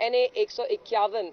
NA 151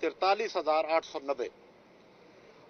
43,890,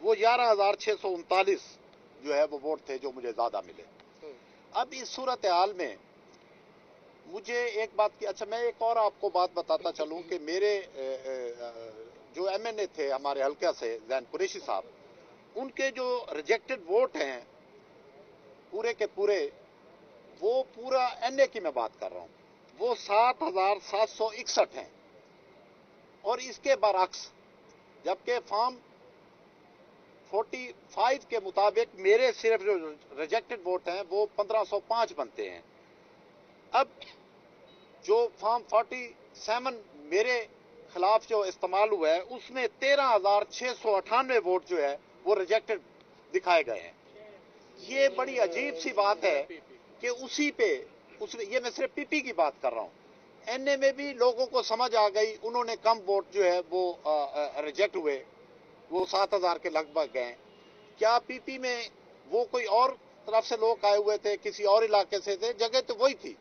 وہ 11,639 جو ہے وہ ووٹ تھے جو مجھے زیادہ ملے. اب اس صورتحال میں مجھے ایک بات کی، اچھا میں ایک اور آپ کو بات بتاتا چلوں کہ میرے جو ایم این اے تھے ہمارے حلقہ سے زین قریشی صاحب، ان کے جو ریجیکٹڈ ووٹ ہیں پورے کے پورے، وہ پورا این اے کی میں بات کر رہا ہوں، وہ 7,761 ہیں. اور اس کے برعکس جبکہ فارم 45 کے مطابق میرے صرف جو ریجیکٹڈ ووٹ ہیں وہ 1505 بنتے ہیں. اب جو فارم 47 میرے خلاف جو استعمال ہوا ہے اس میں 13,698 ووٹ جو ہے وہ ریجیکٹڈ دکھائے گئے ہیں. یہ بڑی عجیب سی بات ہے کہ اسی پہ یہ میں صرف پی پی کی بات کر رہا ہوں. این اے میں بھی لوگوں کو سمجھ آ گئی، انہوں نے کم ووٹ جو ہے وہ ریجیکٹ ہوئے، وہ 7,000 کے لگ بھگ گئے. کیا پی پی میں وہ کوئی اور طرف سے لوگ آئے ہوئے تھے، کسی اور علاقے سے تھے، جگہ تو وہی تھی.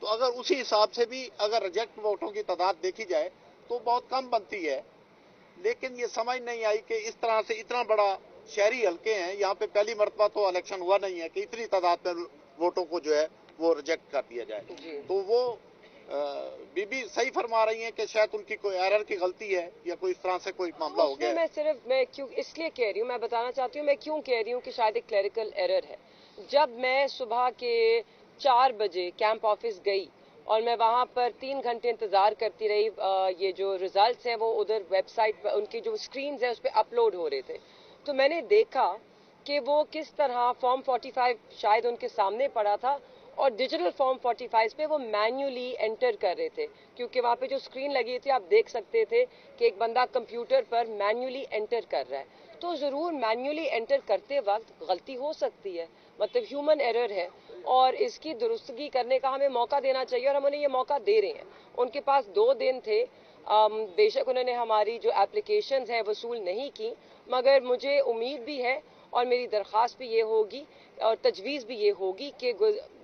تو اگر اسی حساب سے بھی اگر ریجیکٹ ووٹوں کی تعداد دیکھی جائے تو بہت کم بنتی ہے. لیکن یہ سمجھ نہیں آئی کہ اس طرح سے اتنا بڑا شہری حلقے ہیں، یہاں پہ پہلی مرتبہ تو الیکشن ہوا نہیں ہے کہ اتنی تعداد میں ووٹوں کو جو ہے وہ ریجیکٹ کر دیا جائے. تو وہ بی بی صحیح فرما رہی ہیں کہ شاید ان کی کوئی ایرر کی غلطی ہے یا کوئی اس طرح سے کوئی معاملہ ہو گیا ہے. میں کیوں اس لیے کہہ رہی ہوں، میں بتانا چاہتی ہوں میں کیوں کہہ رہی ہوں کہ شاید ایک کلیریکل ایرر ہے. جب میں صبح کے 4 بجے کیمپ آفس گئی اور میں وہاں پر 3 گھنٹے انتظار کرتی رہی، یہ جو ریزلٹس ہیں وہ ادھر ویب سائٹ پر ان کی جو اسکرینز ہیں اس پہ اپلوڈ ہو رہے تھے، تو میں نے دیکھا کہ وہ کس طرح فارم 45 شاید ان کے سامنے پڑا تھا اور ڈیجیٹل فارم 45 پہ وہ مینولی انٹر کر رہے تھے، کیونکہ وہاں پہ جو اسکرین لگی تھی آپ دیکھ سکتے تھے کہ ایک بندہ کمپیوٹر پر مینولی انٹر کر رہا ہے. تو ضرور مینولی انٹر کرتے وقت غلطی ہو سکتی ہے، مطلب ہیومن ایرر ہے، اور اس کی درستگی کرنے کا ہمیں موقع دینا چاہیے اور ہم انہیں یہ موقع دے رہے ہیں. ان کے پاس 2 دن تھے، بے شک انہوں نے ہماری جو اپلیکیشنز ہیں وصول نہیں کی، مگر مجھے امید بھی ہے اور میری درخواست بھی یہ ہوگی اور تجویز بھی یہ ہوگی کہ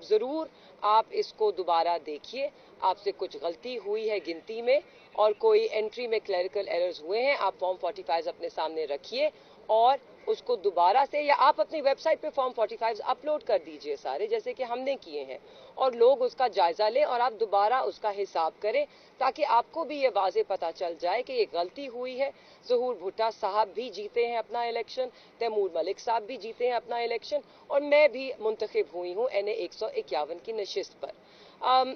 ضرور آپ اس کو دوبارہ دیکھیے. آپ سے کچھ غلطی ہوئی ہے گنتی میں اور کوئی انٹری میں کلیریکل ایررز ہوئے ہیں، آپ فارم 45 اپنے سامنے رکھیے اور اس کو دوبارہ سے، یا آپ اپنی ویب سائٹ پہ فارم 45 اپلوڈ کر دیجئے سارے جیسے کہ ہم نے کیے ہیں، اور لوگ اس کا جائزہ لیں اور آپ دوبارہ اس کا حساب کریں تاکہ آپ کو بھی یہ واضح پتہ چل جائے کہ یہ غلطی ہوئی ہے. ظہور بھٹا صاحب بھی جیتے ہیں اپنا الیکشن، تیمور ملک صاحب بھی جیتے ہیں اپنا الیکشن، اور میں بھی منتخب ہوئی ہوں این اے 151 کی نشست پر.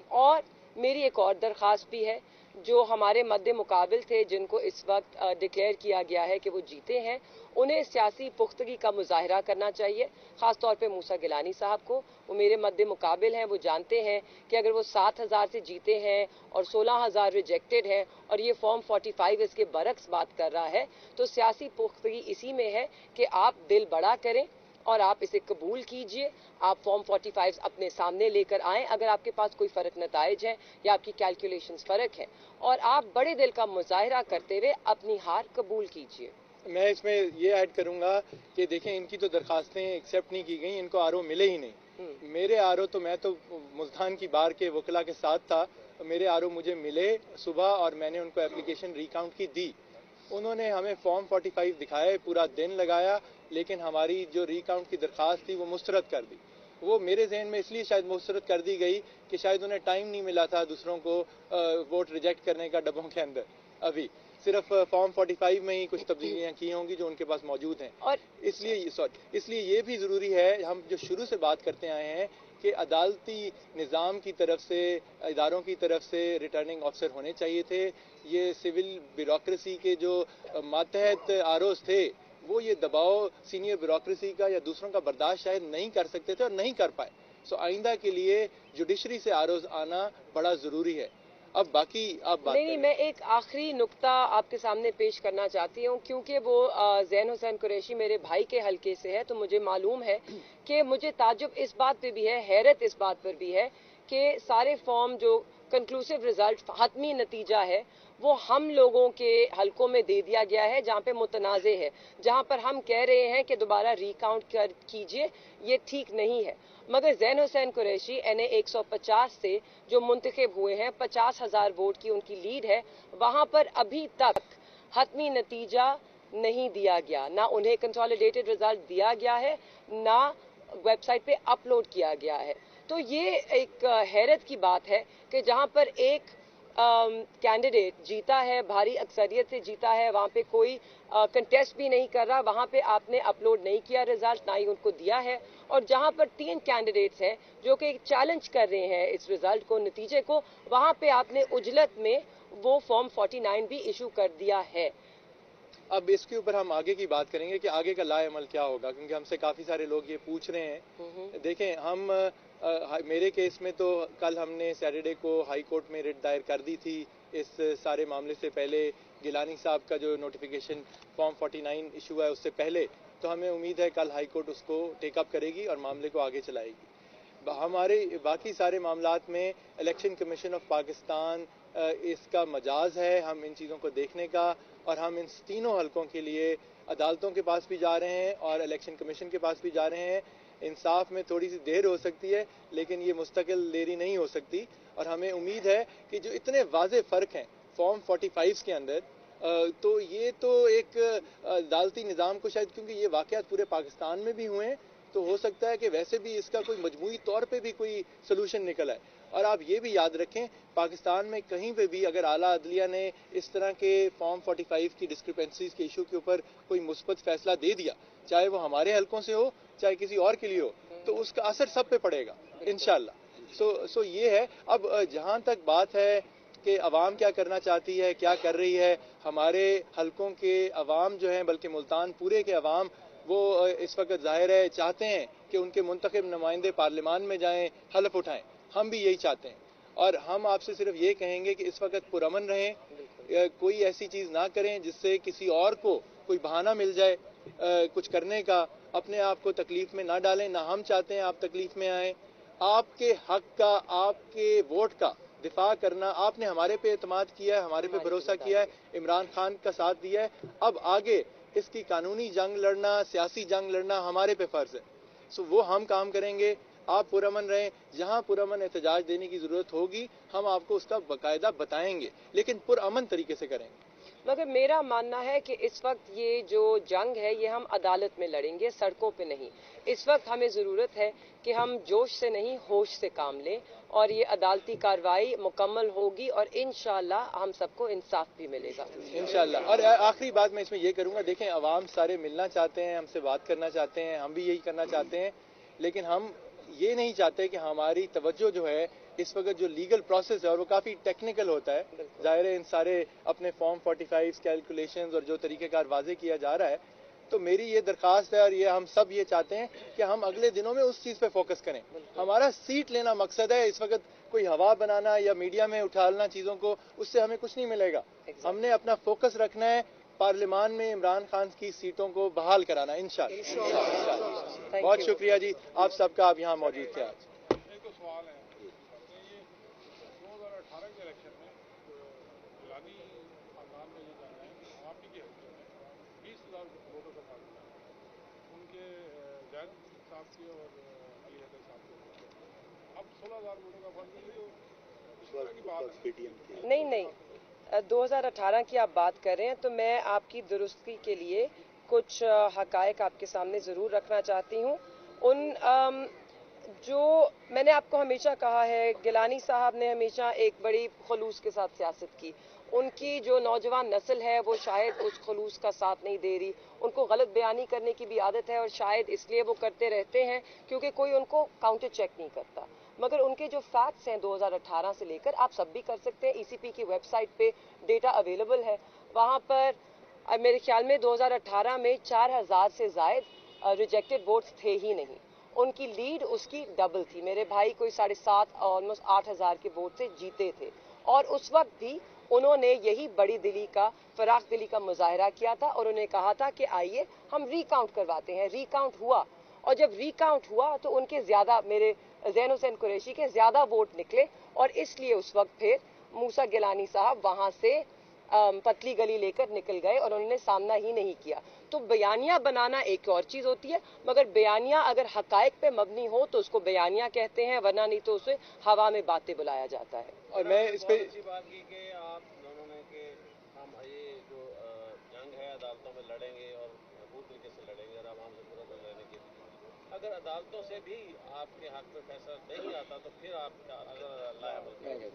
اور میری ایک اور درخواست بھی ہے، جو ہمارے مد مقابل تھے جن کو اس وقت ڈکلیئر کیا گیا ہے کہ وہ جیتے ہیں، انہیں سیاسی پختگی کا مظاہرہ کرنا چاہیے، خاص طور پہ موسیٰ گیلانی صاحب کو. وہ میرے مد مقابل ہیں، وہ جانتے ہیں کہ اگر وہ 7,000 سے جیتے ہیں اور 16,000 ریجیکٹڈ ہیں اور یہ فارم 45 اس کے برعکس بات کر رہا ہے، تو سیاسی پختگی اسی میں ہے کہ آپ دل بڑا کریں اور آپ اسے قبول کیجئے. آپ فارم 45 اپنے سامنے لے کر آئیں اگر آپ کے پاس کوئی فرق نتائج ہیں یا آپ کی کیلکولیشنز فرق ہیں، اور آپ بڑے دل کا مظاہرہ کرتے ہوئے اپنی ہار قبول کیجئے. میں اس میں یہ ایڈ کروں گا کہ دیکھیں ان کی تو درخواستیں ایکسیپٹ نہیں کی گئیں، ان کو آر او ملے ہی نہیں. میرے آر او تو میں تو ملتان کی بار کے وکلا کے ساتھ تھا، میرے آر او مجھے ملے صبح اور میں نے ان کو اپلیکیشن ریکاؤنٹ کی دی. انہوں نے ہمیں فارم 45 دکھائے، پورا دن لگایا، لیکن ہماری جو ریکاؤنٹ کی درخواست تھی وہ مسترد کر دی. وہ میرے ذہن میں اس لیے شاید مسترد کر دی گئی کہ شاید انہیں ٹائم نہیں ملا تھا دوسروں کو ووٹ ریجیکٹ کرنے کا ڈبوں کے اندر. ابھی صرف فارم 45 میں ہی کچھ تبدیلیاں کی ہوں گی جو ان کے پاس موجود ہیں، اور اس لیے یہ بھی ضروری ہے، ہم جو شروع سے بات کرتے آئے ہیں کہ عدالتی نظام کی طرف سے، اداروں کی طرف سے ریٹرننگ آفیسر ہونے چاہیے تھے. یہ سول بیوروکریسی کے جو ماتحت آر اوز تھے وہ یہ دباؤ سینئر بیوروکریسی کا یا دوسروں کا برداشت شاید نہیں کر سکتے تھے اور نہیں کر پائے. سو آئندہ کے لیے جوڈیشری سے آر اوز آنا بڑا ضروری ہے. اب باقی آپ بات نہیں، میں ایک آخری نقطہ آپ کے سامنے پیش کرنا چاہتی ہوں، کیونکہ وہ زین حسین قریشی میرے بھائی کے حلقے سے ہے تو مجھے معلوم ہے کہ مجھے تعجب اس بات پہ بھی ہے، حیرت اس بات پر بھی ہے کہ سارے فارم جو کنکلوسیو رزلٹ حتمی نتیجہ ہے وہ ہم لوگوں کے حلقوں میں دے دیا گیا ہے جہاں پہ متنازع ہے، جہاں پر ہم کہہ رہے ہیں کہ دوبارہ ریکاؤنٹ کیجئے، یہ ٹھیک نہیں ہے. مگر زین حسین قریشی این اے 150 سے جو منتخب ہوئے ہیں، 50,000 ووٹ کی ان کی لیڈ ہے، وہاں پر ابھی تک حتمی نتیجہ نہیں دیا گیا، نہ انہیں کنسالیڈیٹڈ رزلٹ دیا گیا ہے، نہ ویب سائٹ پہ اپلوڈ کیا گیا ہے۔ تو یہ ایک حیرت کی بات ہے کہ جہاں پر ایک کینڈیڈیٹ جیتا ہے، بھاری اکثریت سے جیتا ہے، وہاں پہ کوئی کنٹیسٹ بھی نہیں کر رہا، وہاں پہ آپ نے اپلوڈ نہیں کیا رزلٹ، نہ ہی ان کو دیا ہے، اور جہاں پر 3 کینڈیڈیٹس ہیں جو کہ چیلنج کر رہے ہیں اس رزلٹ کو، نتیجے کو، وہاں پہ آپ نے عجلت میں وہ فارم 49 بھی ایشو کر دیا ہے۔ اب اس کے اوپر ہم آگے کی بات کریں گے کہ آگے کا لائے عمل کیا ہوگا، کیونکہ ہم سے کافی سارے لوگ یہ پوچھ رہے ہیں۔ دیکھیں، ہم میرے کیس میں تو کل ہم نے سیٹرڈے کو ہائی کورٹ میں ریٹ دائر کر دی تھی اس سارے معاملے سے پہلے، گیلانی صاحب کا جو نوٹیفیکیشن فارم 49 ایشو ہے اس سے پہلے، تو ہمیں امید ہے کل ہائی کورٹ اس کو ٹیک اپ کرے گی اور معاملے کو آگے چلائے گی۔ ہمارے باقی سارے معاملات میں الیکشن کمیشن آف پاکستان اس کا مجاز ہے ہم ان چیزوں کو دیکھنے کا، اور ہم ان تینوں حلقوں کے لیے عدالتوں کے پاس بھی جا رہے ہیں اور الیکشن کمیشن کے پاس بھی جا رہے ہیں۔ انصاف میں تھوڑی سی دیر ہو سکتی ہے لیکن یہ مستقل دیری نہیں ہو سکتی، اور ہمیں امید ہے کہ جو اتنے واضح فرق ہیں فارم 45 کے اندر، تو یہ تو ایک عدالتی نظام کو شاید، کیونکہ یہ واقعات پورے پاکستان میں بھی ہوئے ہیں، تو ہو سکتا ہے کہ ویسے بھی اس کا کوئی مجموعی طور پہ بھی کوئی سلوشن نکل آئے۔ اور آپ یہ بھی یاد رکھیں، پاکستان میں کہیں پہ بھی اگر اعلیٰ عدلیہ نے اس طرح کے فارم 45 کی ڈسکرپنسیز کے ایشو کے اوپر کوئی مثبت فیصلہ دے دیا، چاہے وہ ہمارے حلقوں سے ہو چاہے کسی اور کے لیے ہو، تو اس کا اثر سب پہ پڑے گا انشاءاللہ۔ سو یہ ہے۔ اب جہاں تک بات ہے کہ عوام کیا کرنا چاہتی ہے، کیا کر رہی ہے، ہمارے حلقوں کے عوام جو ہیں، بلکہ ملتان پورے کے عوام، وہ اس وقت ظاہر ہے چاہتے ہیں کہ ان کے منتخب نمائندے پارلیمان میں جائیں، حلف اٹھائیں۔ ہم بھی یہی چاہتے ہیں، اور ہم آپ سے صرف یہ کہیں گے کہ اس وقت پرامن رہیں، کوئی ایسی چیز نہ کریں جس سے کسی اور کو کوئی بہانہ مل جائے کچھ کرنے کا، اپنے آپ کو تکلیف میں نہ ڈالیں، نہ ہم چاہتے ہیں آپ تکلیف میں آئیں۔ آپ کے حق کا، آپ کے ووٹ کا دفاع کرنا، آپ نے ہمارے پہ اعتماد کیا ہے، ہمارے پہ بھروسہ کیا ہے، عمران خان کا ساتھ دیا ہے، اب آگے اس کی قانونی جنگ لڑنا، سیاسی جنگ لڑنا ہمارے پہ فرض ہے۔ وہ ہم کام کریں گے، آپ پرامن رہیں، جہاں پرامن احتجاج دینے کی ضرورت ہوگی ہم آپ کو اس کا باقاعدہ بتائیں گے، لیکن پرامن طریقے سے کریں گے۔ مگر میرا ماننا ہے کہ اس وقت یہ جو جنگ ہے یہ ہم عدالت میں لڑیں گے، سڑکوں پہ نہیں۔ اس وقت ہمیں ضرورت ہے کہ ہم جوش سے نہیں، ہوش سے کام لیں، اور یہ عدالتی کارروائی مکمل ہوگی اور انشاءاللہ ہم سب کو انصاف بھی ملے گا انشاءاللہ۔ اور آخری بات میں اس میں یہ کروں گا، دیکھیں عوام سارے ملنا چاہتے ہیں، ہم سے بات کرنا چاہتے ہیں، ہم بھی یہی کرنا چاہتے ہیں، لیکن ہم یہ نہیں چاہتے کہ ہماری توجہ جو ہے اس وقت جو لیگل پروسیس ہے، اور وہ کافی ٹیکنیکل ہوتا ہے، ظاہر ہے ان سارے اپنے فارم 45 کیلکولیشنز اور جو طریقہ کار واضح کیا جا رہا ہے، تو میری یہ درخواست ہے اور یہ ہم سب یہ چاہتے ہیں کہ ہم اگلے دنوں میں اس چیز پہ فوکس کریں۔ ہمارا سیٹ لینا مقصد ہے، اس وقت کوئی ہوا بنانا یا میڈیا میں اٹھالنا چیزوں کو، اس سے ہمیں کچھ نہیں ملے گا۔ ہم نے اپنا فوکس رکھنا ہے پارلیمان میں عمران خان کی سیٹوں کو بحال کرانا، انشاءاللہ۔ بہت شکریہ جی آپ سب کا، آپ یہاں موجود تھے آج۔ ایک تو سوال ہے، یہ 2018 کے الیکشن میں گیلانی خاندان کا یہ کہنا ہے کہ عوامی کے حلقے میں 20,000 ووٹوں کا فارق ہے، ان کے زید صاحب کے اور علی حیدر صاحب کے ووٹ کے۔ اب 16,000 ووٹوں کا فرق ہے، اس طرح کی بات ہے۔ نہیں 2018 کی آپ بات کر رہے ہیں، تو میں آپ کی درستی کے لیے کچھ حقائق آپ کے سامنے ضرور رکھنا چاہتی ہوں۔ جو میں نے آپ کو ہمیشہ کہا ہے، گیلانی صاحب نے ہمیشہ ایک بڑی خلوص کے ساتھ سیاست کی، ان کی جو نوجوان نسل ہے وہ شاید اس خلوص کا ساتھ نہیں دے رہی، ان کو غلط بیانی کرنے کی بھی عادت ہے، اور شاید اس لیے وہ کرتے رہتے ہیں کیونکہ کوئی ان کو کاؤنٹر چیک نہیں کرتا۔ مگر ان کے جو فیکٹس ہیں 2018 سے لے کر، آپ سب بھی کر سکتے ہیں، ای سی پی کی ویب سائٹ پہ ڈیٹا اویلیبل ہے، وہاں پر میرے خیال میں 2018 میں 4,000 سے زائد ریجیکٹڈ ووٹس تھے ہی نہیں، ان کی لیڈ اس کی ڈبل تھی، میرے بھائی کوئی 7.5 آلموسٹ 8,000 کے ووٹ سے جیتے تھے، اور اس وقت بھی انہوں نے یہی بڑی دلی کا، فراخ دلی کا مظاہرہ کیا تھا، اور انہوں نے کہا تھا کہ آئیے ہم ری کاؤنٹ کرواتے ہیں۔ ری کاؤنٹ ہوا، اور جب ری کاؤنٹ ہوا تو ان کے زیادہ، میرے زین حسین قریشی کے زیادہ ووٹ نکلے، اور اس لیے اس وقت پھر موسیٰ گیلانی صاحب وہاں سے پتلی گلی لے کر نکل گئے اور انہوں نے سامنا ہی نہیں کیا۔ تو بیانیہ بنانا ایک اور چیز ہوتی ہے، مگر بیانیہ اگر حقائق پہ مبنی ہو تو اس کو بیانیہ کہتے ہیں، ورنہ نہیں تو اسے ہوا میں باتیں بلایا جاتا ہے۔ اور میں اس پہ بات کی کہ آپ دونوں نے کہ ہم یہ جو جنگ ہے عدالتوں میں لڑیں گے اور بھرپور طریقے سے لڑیں گے اور عوام سے پورا لڑنے کے لیے اگر عدالتوں سے بھی آپ کے حق میں فیصلہ نہیں آتا تو پھر آپ اگر اللہ عمل کریں گے.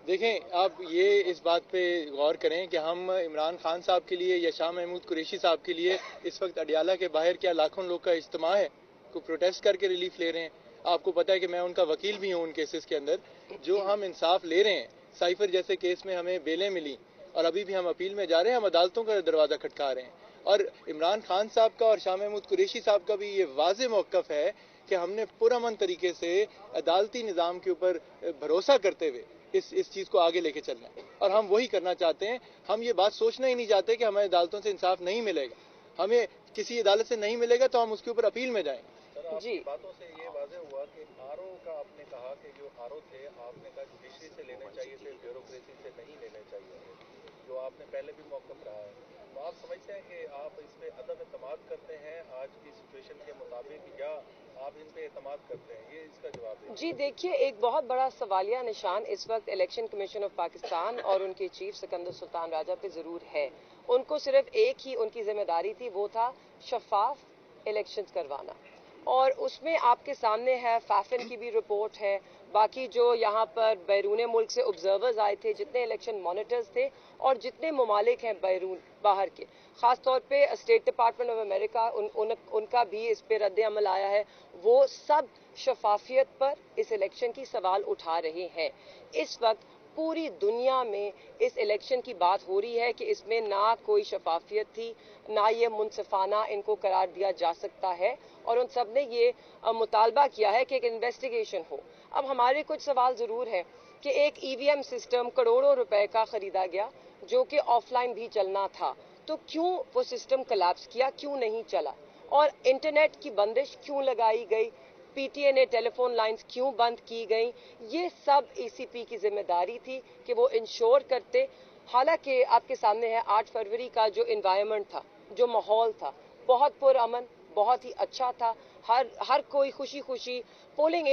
دیکھیں آپ یہ اس بات پہ غور کریں کہ ہم عمران خان صاحب کے لیے یا شاہ محمود قریشی صاحب کے لیے اس وقت اڈیالہ کے باہر کیا لاکھوں لوگ کا اجتماع ہے کو پروٹیسٹ کر کے ریلیف لے رہے ہیں. آپ کو پتہ ہے کہ میں ان کا وکیل بھی ہوں ان کیسز کے اندر. جو ہم انصاف لے رہے ہیں سائفر جیسے کیس میں ہمیں بیلیں ملی اور ابھی بھی ہم اپیل میں جا رہے ہیں, ہم عدالتوں کا دروازہ کھٹکا رہے ہیں. اور عمران خان صاحب کا اور شاہ محمود قریشی صاحب کا بھی یہ واضح موقف ہے کہ ہم نے پرامن طریقے سے عدالتی نظام کے اوپر بھروسہ کرتے ہوئے اس چیز کو آگے لے کے چلنا ہے اور ہم وہی کرنا چاہتے ہیں. ہم یہ بات سوچنا ہی نہیں چاہتے کہ ہمیں عدالتوں سے انصاف نہیں ملے گا, ہمیں کسی عدالت سے نہیں ملے گا تو ہم اس کے اوپر اپیل میں جائیں گے. سر آپ جی کی باتوں سے یہ واضح ہوا کہ آر او کا آپ نے کہا کہ جو آر او تھے آپ نے کہا جوڈیشری سے لینے چاہیے تھے, بیوروکریسی سے نہیں لینے چاہیے تھے, جو آپ نے پہلے بھی موقف رہا ہے. تو آپ سمجھتے ہیں کہ آپ اس پہ عدم اعتماد کرتے ہیں آج کی سچویشن کے مطابق یا آپ ان پہ اعتماد کرتے ہیں؟ یہ اس کا جواب دیں. جی دیکھیے, ایک بہت بڑا سوالیہ نشان اس وقت الیکشن کمیشن آف پاکستان اور ان کے چیف سکندر سلطان راجہ پہ ضرور ہے. ان کو صرف ایک ہی ان کی ذمہ داری تھی, وہ تھا شفاف الیکشنز کروانا. اور اس میں آپ کے سامنے ہے, فیفن کی بھی رپورٹ ہے, باقی جو یہاں پر بیرون ملک سے آبزرورز آئے تھے, جتنے الیکشن مانیٹرز تھے اور جتنے ممالک ہیں باہر کے, خاص طور پہ اسٹیٹ ڈپارٹمنٹ آف امریکہ, ان کا بھی اس پہ رد عمل آیا ہے. وہ سب شفافیت پر اس الیکشن کی سوال اٹھا رہے ہیں. اس وقت پوری دنیا میں اس الیکشن کی بات ہو رہی ہے کہ اس میں نہ کوئی شفافیت تھی, نہ یہ منصفانہ ان کو قرار دیا جا سکتا ہے, اور ان سب نے یہ مطالبہ کیا ہے کہ ایک انویسٹیگیشن ہو. اب ہمارے کچھ سوال ضرور ہیں کہ ایک ای وی ایم سسٹم کروڑوں روپے کا خریدا گیا جو کہ آف لائن بھی چلنا تھا, تو کیوں وہ سسٹم کلیپس کیا, کیوں نہیں چلا, اور انٹرنیٹ کی بندش کیوں لگائی گئی, پی ٹی اے نے ٹیلی فون لائنز کیوں بند کی گئیں. یہ سب ای سی پی کی ذمہ داری تھی کہ وہ انشور کرتے. حالانکہ آپ کے سامنے ہے 8 فروری کا جو انوائرمنٹ تھا, جو ماحول تھا, بہت پرامن, بہت ہی اچھا تھا. ہر کوئی خوشی خوشی, پولنگ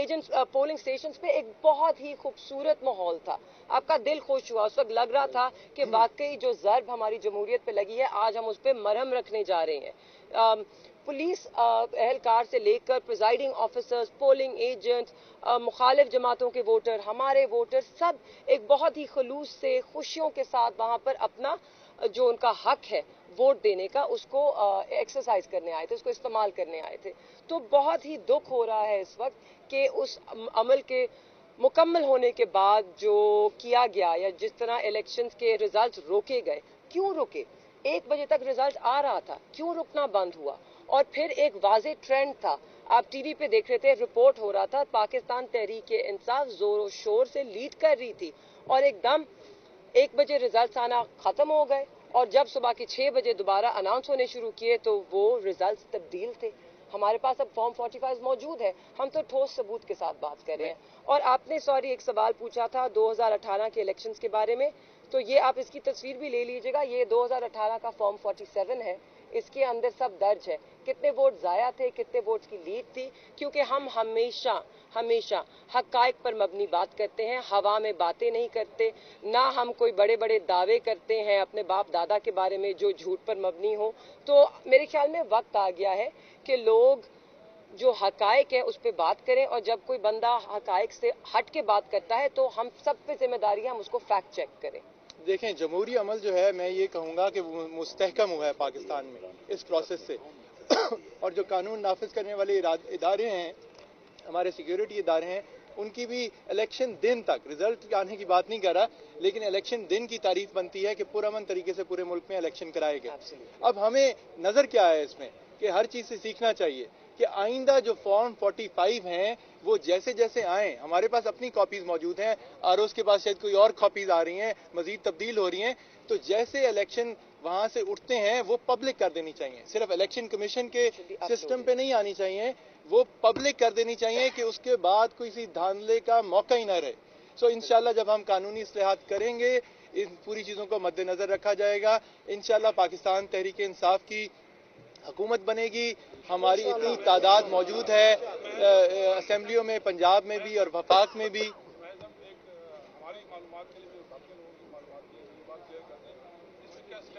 اسٹیشنز پہ ایک بہت ہی خوبصورت ماحول تھا. آپ کا دل خوش ہوا, اس وقت لگ رہا تھا کہ واقعی جو ضرب ہماری جمہوریت پہ لگی ہے آج ہم اس پہ مرہم رکھنے جا رہے ہیں. پولیس اہلکار سے لے کر پریزائڈنگ آفیسرز, پولنگ ایجنٹس, مخالف جماعتوں کے ووٹر, ہمارے ووٹر, سب ایک بہت ہی خلوص سے خوشیوں کے ساتھ وہاں پر اپنا جو ان کا حق ہے ووٹ دینے کا اس کو ایکسرسائز کرنے آئے تھے, اس کو استعمال کرنے آئے تھے. تو بہت ہی دکھ ہو رہا ہے اس وقت کہ اس عمل کے مکمل ہونے کے بعد جو کیا گیا یا جس طرح الیکشنز کے ریزلٹس روکے گئے, کیوں رکے؟ 1 بجے تک ریزلٹ آ رہا تھا, کیوں رکنا بند ہوا؟ اور پھر ایک واضح ٹرینڈ تھا, آپ ٹی وی پہ دیکھ رہے تھے, رپورٹ ہو رہا تھا پاکستان تحریک انصاف زور و شور سے لیڈ کر رہی تھی, اور ایک دم 1 بجے ریزلٹس آنا ختم ہو گئے, اور جب صبح کے 6 بجے دوبارہ اناؤنس ہونے شروع کیے تو وہ ریزلٹس تبدیل تھے. ہمارے پاس اب فارم 45 موجود ہے, ہم تو ٹھوس ثبوت کے ساتھ بات کر رہے ہیں. اور آپ نے ایک سوال پوچھا تھا 2018 کے الیکشنز کے بارے میں, تو یہ آپ اس کی تصویر بھی لے لیجئے گا, یہ 2018 کا فارم 47 ہے, اس کے اندر سب درج ہے, کتنے ووٹ ضائع تھے, کتنے ووٹس کی لیڈ تھی. کیونکہ ہم ہمیشہ حقائق پر مبنی بات کرتے ہیں, ہوا میں باتیں نہیں کرتے, نہ ہم کوئی بڑے بڑے دعوے کرتے ہیں اپنے باپ دادا کے بارے میں جو جھوٹ پر مبنی ہو. تو میرے خیال میں وقت آ گیا ہے کہ لوگ جو حقائق ہے اس پہ بات کریں, اور جب کوئی بندہ حقائق سے ہٹ کے بات کرتا ہے تو ہم سب پہ ذمہ داری ہے ہم اس کو فیکٹ چیک کریں. دیکھیں جمہوری عمل جو ہے میں یہ کہوں گا کہ وہ مستحکم ہوا ہے پاکستان میں اس پروسیس سے. اور جو قانون نافذ کرنے والے ادارے ہیں, ہمارے سیکیورٹی ادارے ہیں, ان کی بھی الیکشن دن تک, رزلٹ آنے کی بات نہیں کر رہا, لیکن الیکشن دن کی تعریف بنتی ہے کہ پرامن طریقے سے پورے ملک میں الیکشن کرائے گئے. اب ہمیں نظر کیا ہے اس میں کہ ہر چیز سے سیکھنا چاہیے کہ آئندہ جو فارم 45 ہیں وہ جیسے جیسے آئیں, ہمارے پاس اپنی کاپیز موجود ہیں, آر اوز کے پاس شاید کوئی اور کاپیز آ رہی ہیں, مزید تبدیل ہو رہی ہیں, تو جیسے الیکشن وہاں سے اٹھتے ہیں وہ پبلک کر دینی چاہیے. صرف الیکشن کمیشن کے سسٹم پہ نہیں آنی چاہیے, وہ پبلک کر دینی چاہیے کہ اس کے بعد کوئی دھاندلے کا موقع ہی نہ رہے. سو انشاءاللہ جب ہم قانونی اصلاحات کریں گے, ان پوری چیزوں کو مد نظر رکھا جائے گا, انشاءاللہ پاکستان تحریک انصاف کی حکومت بنے گی. ہماری اتنی تعداد موجود ہے اسمبلیوں میں, پنجاب میں بھی اور وفاق میں بھی. ہماری معلومات کے لیے باقی لوگوں کی معلومات کے لیے یہ بات کلیئر کرتے ہیں, اس میں کیا